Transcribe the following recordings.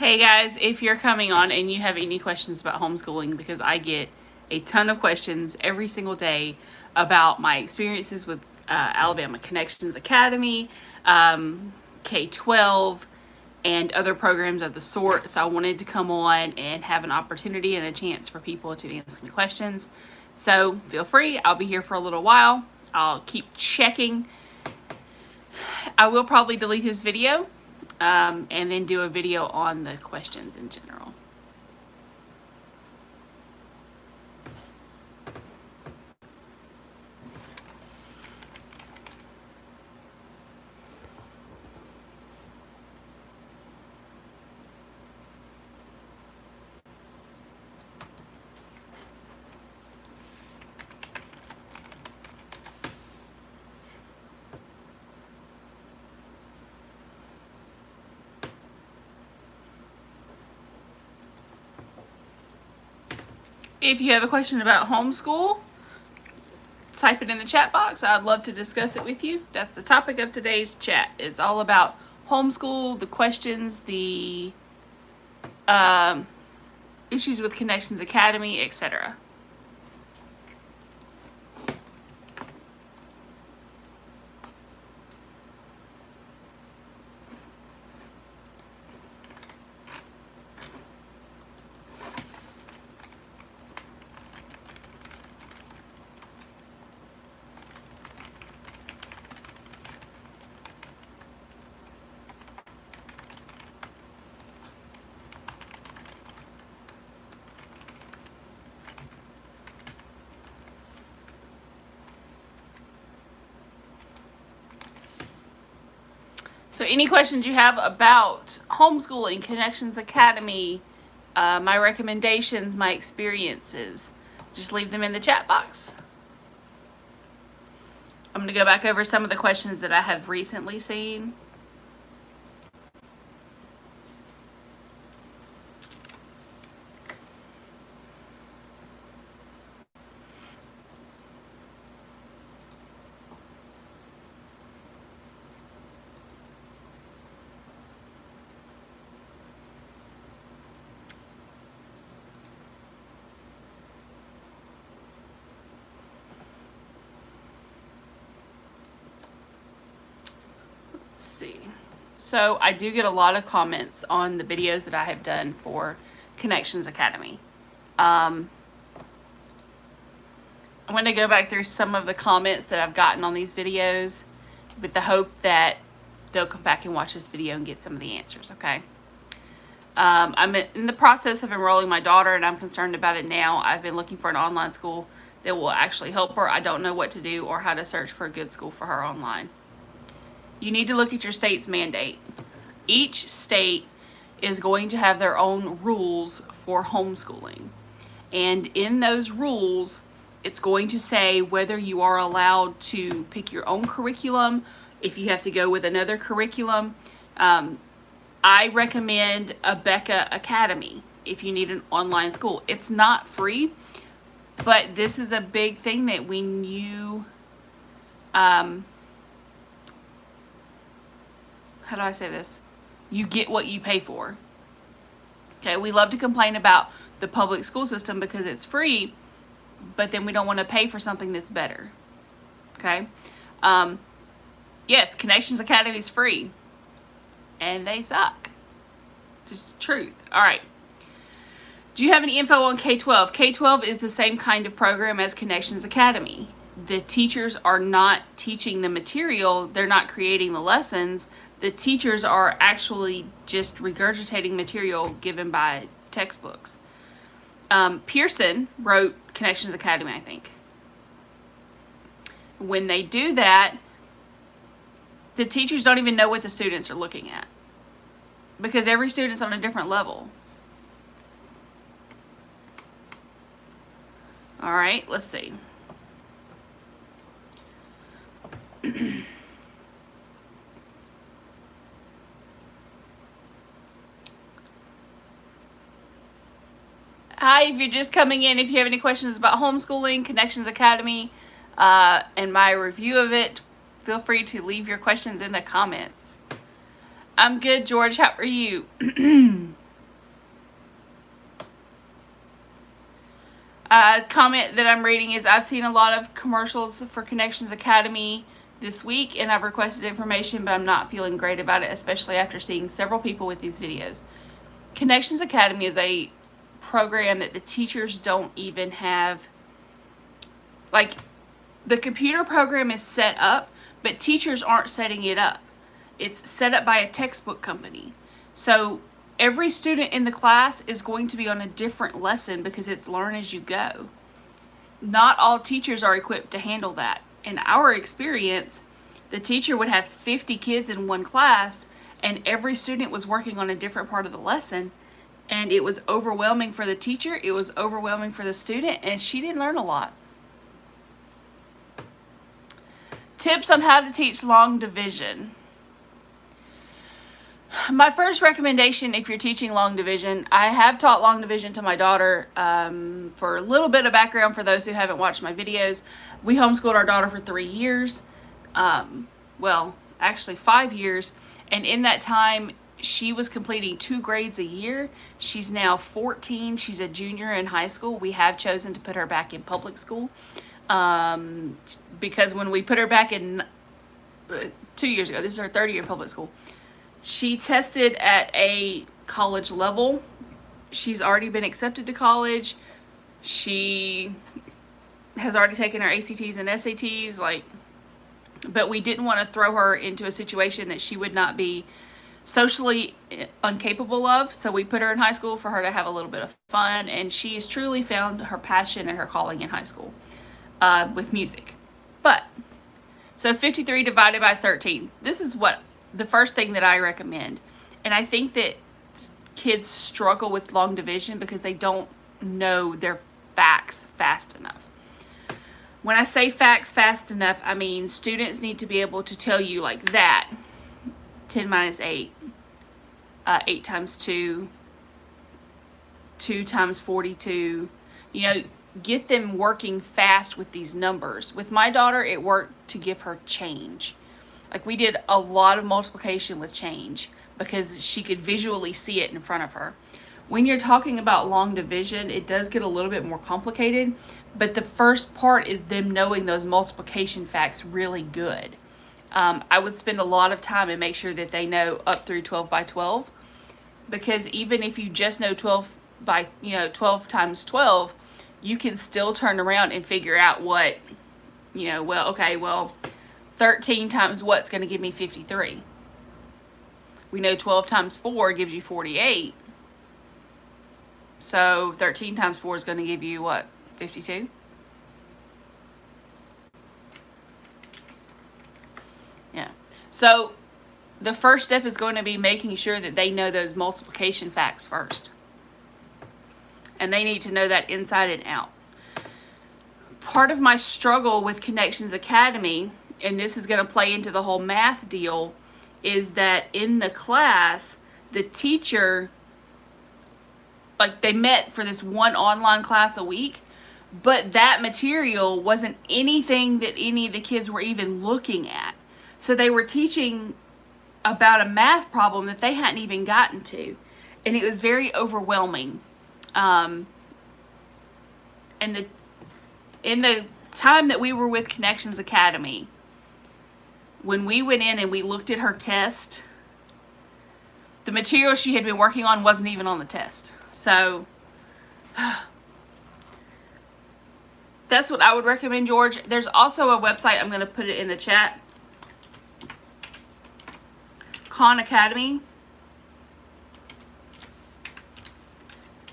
Hey guys, if you're coming on and you have any questions about homeschooling, because I get a ton of questions every single day about my experiences with Alabama Connections Academy, K-12, and other programs of the sort. So I wanted to come on and have an opportunity and a chance for people to ask me questions. So feel free. I'll be here for a little while. I'll keep checking. I will probably delete this video and then do a video on the questions in general. If you have a question about homeschool, type it in the chat box. I'd love to discuss it with you. That's the topic of today's chat. It's all about homeschool, the questions, the issues with Connections Academy, etc. So any questions you have about homeschooling, Connections Academy, my recommendations, my experiences, just leave them in the chat box. I'm going to go back over some of the questions that I have recently seen. See. So I do get a lot of comments on the videos that I have done for Connections Academy. I'm going to go back through some of the comments that I've gotten on these videos with the hope that they'll come back and watch this video and get some of the answers, okay? I'm in the process of enrolling my daughter, and I'm concerned about it now. I've been looking for an online school that will actually help her. I don't know what to do or how to search for a good school for her online. You need to look at your state's mandate. Each state is going to have their own rules for homeschooling. And in those rules, it's going to say whether you are allowed to pick your own curriculum, if you have to go with another curriculum. I recommend a Becca Academy if you need an online school. It's not free, but this is a big thing that when you... how do I say this? You get what you pay for. Okay, we love to complain about the public school system because it's free, but then we don't want to pay for something that's better. Okay? Yes, Connections Academy is free, and they suck. Just the truth. All right. Do you have any info on K-12? K-12 is the same kind of program as Connections Academy. The teachers are not teaching the material. They're not creating the lessons. The teachers are actually just regurgitating material given by textbooks. Pearson wrote Connections Academy, I think. When they do that, the teachers don't even know what the students are looking at because every student's on a different level. All right, let's see. Hi, if you're just coming in, if you have any questions about homeschooling, Connections Academy, and my review of it, feel free to leave your questions in the comments. I'm good, George. How are you? Comment that I'm reading is, I've seen a lot of commercials for Connections Academy this week, and I've requested information, but I'm not feeling great about it, especially after seeing several people with these videos. Connections Academy is a program that the teachers don't even have. Like, the computer program is set up, but teachers aren't setting it up. It's set up by a textbook company. So every student in the class is going to be on a different lesson because it's learn as you go. Not all teachers are equipped to handle that. In our experience, the teacher would have 50 kids in one class, and every student was working on a different part of the lesson, and it was overwhelming for the teacher, it was overwhelming for the student, and she didn't learn a lot. Tips on how to teach long division. My first recommendation, if you're teaching long division, I have taught long division to my daughter. For a little bit of background for those who haven't watched my videos, we homeschooled our daughter for 3 years. Well, actually 5 years. And in that time, she was completing 2 grades a year. She's now 14. She's a junior in high school. We have chosen to put her back in public school. Because when we put her back in 2 years ago, this is her 3rd year in public school, she tested at a college level. She's already been accepted to college. She has already taken her ACTs and SATs, but we didn't want to throw her into a situation that she would not be socially incapable of. So we put her in high school for her to have a little bit of fun, and she has truly found her passion and her calling in high school with music. But so 53 divided by 13. This is what the first thing that I recommend. And I think that kids struggle with long division because they don't know their facts fast enough. When I say facts fast enough, I mean students need to be able to tell you like that. 10 minus 8, 8 times 2, 2 times 42. You know, get them working fast with these numbers. With my daughter, it worked to give her change. Like, we did a lot of multiplication with change because she could visually see it in front of her. When you're talking about long division, it does get a little bit more complicated, but the first part is them knowing those multiplication facts really good. I would spend a lot of time and make sure that they know up through 12 by 12, because even if you just know 12 times 12, you can still turn around and figure out what, 13 times what's going to give me 53. We know 12 times 4 gives you 48. So 13 times 4 is going to give you what? 52? Yeah. So the first step is going to be making sure that they know those multiplication facts first. And they need to know that inside and out. Part of my struggle with Connections Academy, and this is going to play into the whole math deal, is that in the class, the teacher, they met for this one online class a week, but that material wasn't anything that any of the kids were even looking at. So they were teaching about a math problem that they hadn't even gotten to, and it was very overwhelming. And in the time that we were with Connections Academy, when we went in and we looked at her test, the material she had been working on wasn't even on the test. So that's what I would recommend, George. There's also a website, I'm going to put it in the chat, Khan Academy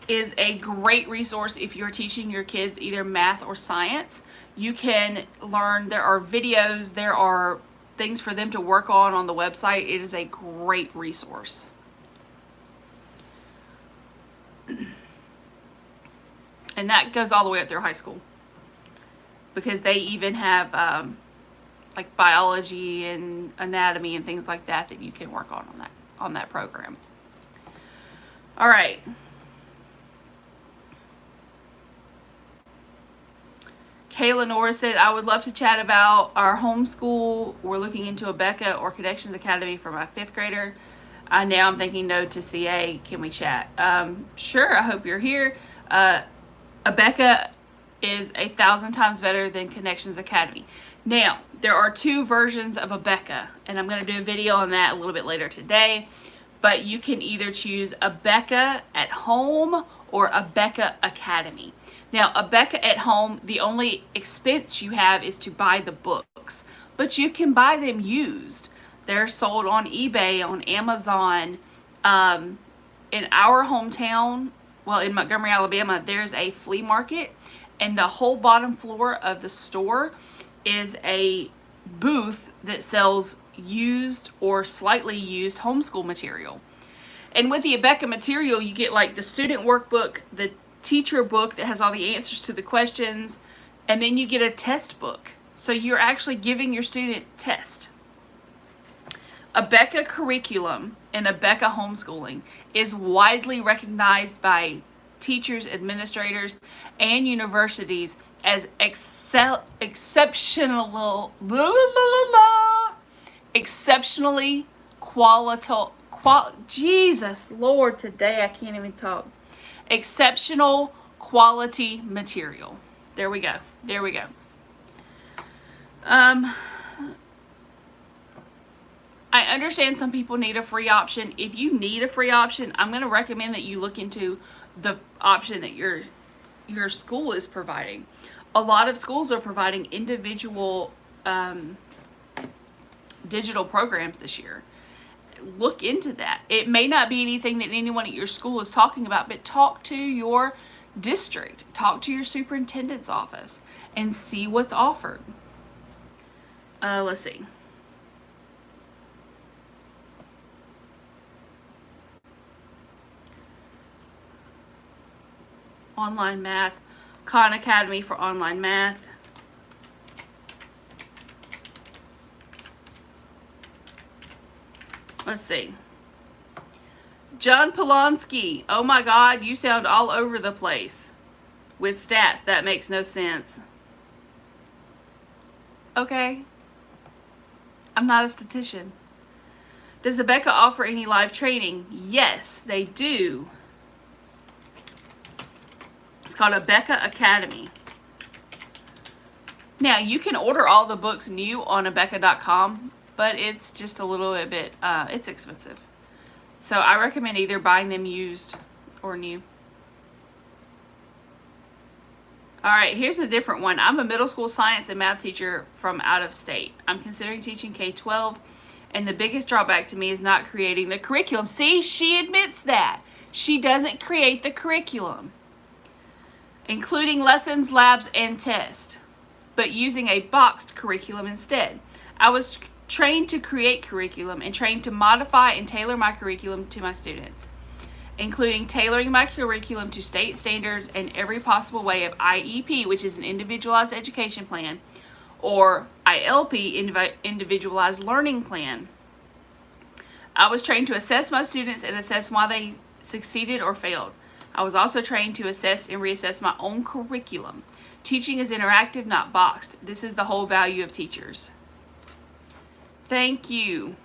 is a great resource if you're teaching your kids either math or science. You can learn, there are videos, there are things for them to work on the website. It is a great resource. And that goes all the way up through high school, because they even have biology and anatomy and things like that you can work on that program. All right. Kayla Norris said, I would love to chat about our homeschool. We're looking into a Becca or Connections Academy for my 5th grader. Now I'm thinking no to CA. Can we chat? Sure, I hope you're here. Becca is 1,000 times better than Connections Academy. Now, there are 2 versions of Abeka, and I'm going to do a video on that a little bit later today. But you can either choose Abeka at Home or Abeka Academy. Now, Abeka at Home, the only expense you have is to buy the books, but you can buy them used. They're sold on eBay, on Amazon. In our hometown, well, in Montgomery, Alabama, there's a flea market, and the whole bottom floor of the store is a booth that sells used or slightly used homeschool material. And with the Abeka material, you get like the student workbook, the teacher book that has all the answers to the questions, and then you get a test book. So you're actually giving your student test. Abeka curriculum and Abeka homeschooling is widely recognized by teachers, administrators, and universities as exceptionally Jesus Lord, today I can't even talk. Exceptional quality material. There we go. There we go. I understand some people need a free option. If you need a free option, I'm going to recommend that you look into the option that your school is providing. A lot of schools are providing individual digital programs this year. Look into that. It may not be anything that anyone at your school is talking about, but talk to your district, talk to your superintendent's office, and see what's offered. Let's see. Online math, Khan Academy for online math. Let's see. John Polonsky. Oh my God, you sound all over the place with stats. That makes no sense. Okay. I'm not a statistician. Does Abeka offer any live training? Yes, they do. It's called Abeka Academy. Now, you can order all the books new on Abeka.com, but it's just a little bit, it's expensive. So I recommend either buying them used or new. All right, here's a different one. I'm a middle school science and math teacher from out of state. I'm considering teaching K-12, and the biggest drawback to me is not creating the curriculum. See, she admits that. She doesn't create the curriculum, including lessons, labs, and tests, but using a boxed curriculum instead. I was trained to create curriculum and trained to modify and tailor my curriculum to my students, including tailoring my curriculum to state standards and every possible way of IEP, which is an individualized education plan, or ILP, individualized learning plan. I was trained to assess my students and assess why they succeeded or failed. I was also trained to assess and reassess my own curriculum. Teaching is interactive, not boxed. This is the whole value of teachers. Thank you.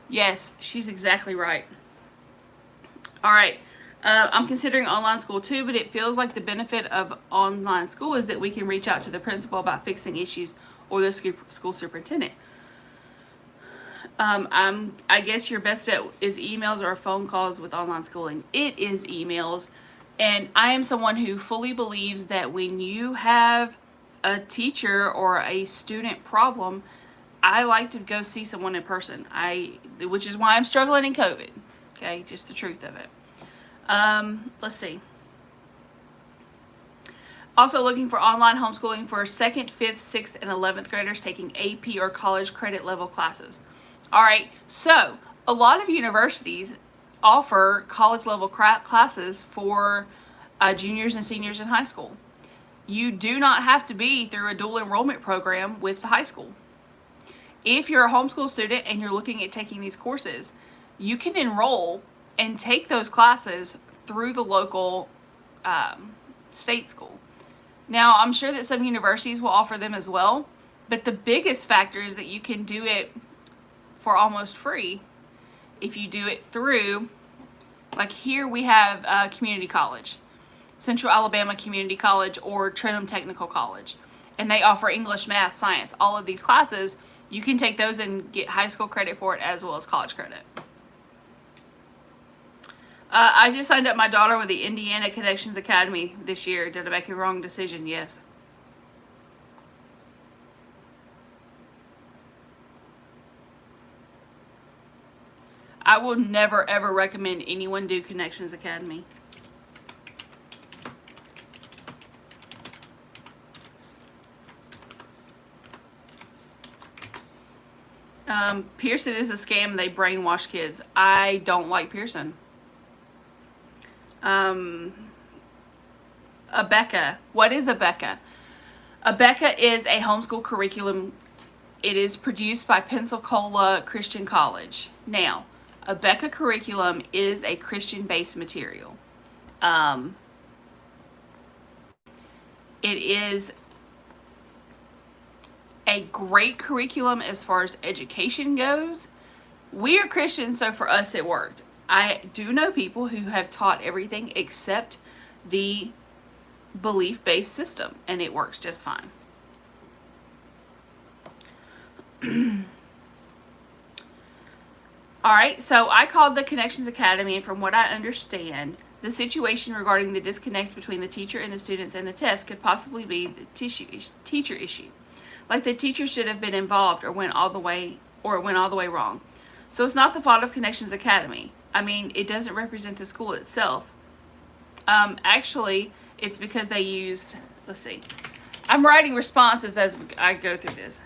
Yes, she's exactly right. All right. I'm considering online school too, but it feels like the benefit of online school is that we can reach out to the principal about fixing issues or the school superintendent. I guess your best bet is emails or phone calls with online schooling. It is emails. And I am someone who fully believes that when you have a teacher or a student problem, I like to go see someone in person. Which is why I'm struggling in COVID. Okay, just the truth of it. Let's see. Also looking for online homeschooling for 2nd, 5th, 6th, and 11th graders taking AP or college credit level classes. All right, so a lot of universities offer college level classes for juniors and seniors in high school. You do not have to be through a dual enrollment program with the high school. If you're a homeschool student and you're looking at taking these courses, you can enroll and take those classes through the local state school. Now, I'm sure that some universities will offer them as well, but the biggest factor is that you can do it for almost free if you do it through, like here we have community college, Central Alabama Community College or Trenton Technical College, and they offer English, math, science, all of these classes. You can take those and get high school credit for it as well as college credit. I just signed up my daughter with the Indiana Connections Academy this year. Did I make a wrong decision? Yes. I will never ever recommend anyone do Connections Academy. Pearson is a scam. They brainwash kids. I don't like Pearson. Abeka. What is Abeka? Abeka is a homeschool curriculum. It is produced by Pensacola Christian College. Now, Abeka curriculum is a Christian-based material. It is a great curriculum as far as education goes. We are Christians, so for us it worked. I do know people who have taught everything except the belief-based system, and it works just fine. Alright, so I called the Connections Academy, and from what I understand, the situation regarding the disconnect between the teacher and the students and the test could possibly be the teacher issue. Like the teacher should have been involved or it went all the way wrong. So it's not the fault of Connections Academy. I mean, it doesn't represent the school itself. Actually, it's because they used, let's see. I'm writing responses as I go through this.